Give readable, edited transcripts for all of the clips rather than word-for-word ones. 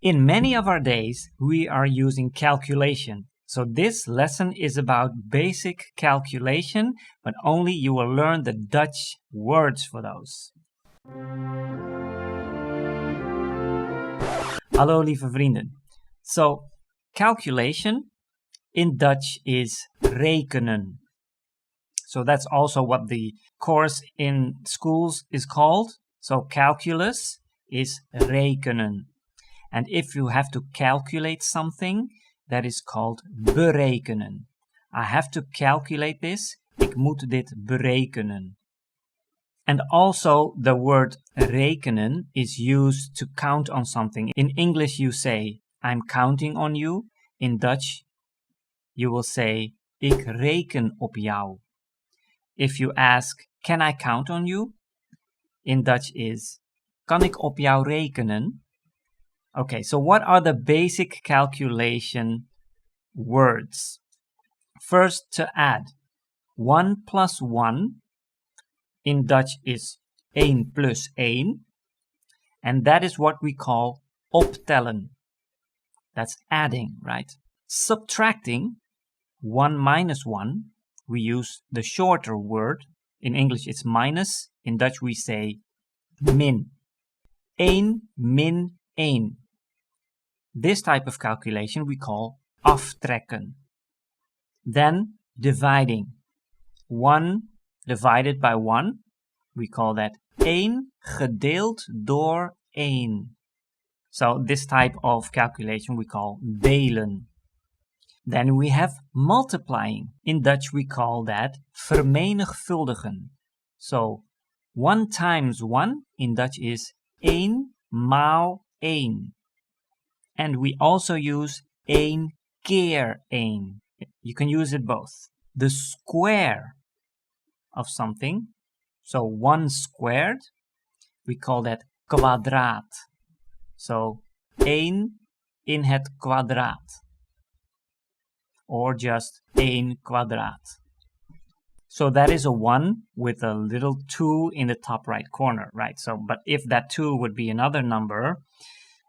In many of our days, we are using calculation. So this lesson is about basic calculation, but only you will learn the Dutch words for those. Hallo lieve vrienden. So calculation in Dutch is rekenen. So that's also what the course in schools is called. So calculus is rekenen. And if you have to calculate something, that is called berekenen. I have to calculate this. Ik moet dit berekenen. And also the word rekenen is used to count on something. In English you say, I'm counting on you. In Dutch you will say, ik reken op jou. If you ask, can I count on you? In Dutch is, kan ik op jou rekenen? Okay, so what are the basic calculation words? First, to add. 1 plus 1 in Dutch is 1 plus 1. And that is what we call optellen. That's adding, right? Subtracting, 1 minus 1, we use the shorter word. In English it's minus. In Dutch we say min. 1 min 1. This type of calculation we call aftrekken. Then dividing. 1 divided by 1, we call that 1 gedeeld door 1. So this type of calculation we call delen. Then we have multiplying. In Dutch we call that vermenigvuldigen. So 1 times 1 in Dutch is 1 maal 1. And we also use 1 keer 1. You can use it both. The square of something, so 1 squared, we call that kwadraat. So 1 in het kwadraat. Or just 1 kwadraat. So that is a 1 with a little 2 in the top right corner, right? So, but if that 2 would be another number,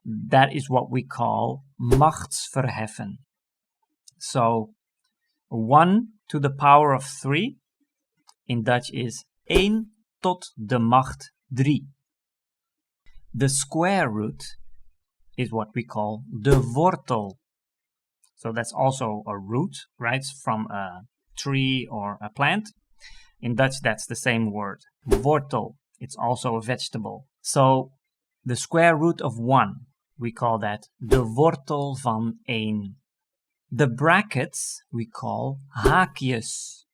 that is what we call machtsverheffen. So 1 to the power of 3 in Dutch is 1 tot de macht 3. The square root is what we call de wortel. So that's also a root, right, from a tree or a plant. In Dutch that's the same word, wortel. It's also a vegetable. So the square root of 1, we call that de wortel van 1. The brackets we call haakjes.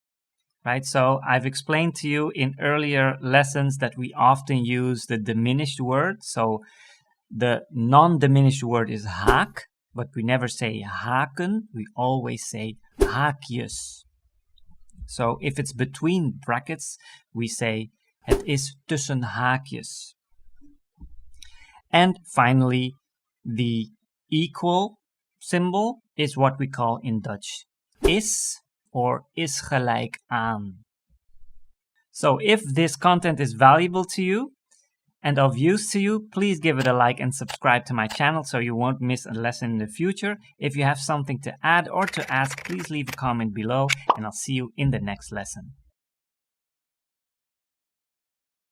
Right, so I've explained to you in earlier lessons that we often use the diminished word. So the non-diminished word is haak, but we never say haken. We always say haakjes. So if it's between brackets, we say het is tussen haakjes. And finally, the equal symbol is what we call in Dutch is or is gelijk aan. So if this content is valuable to you and of use to you, please give it a like and subscribe to my channel so you won't miss a lesson in the future. If you have something to add or to ask, please leave a comment below and I'll see you in the next lesson.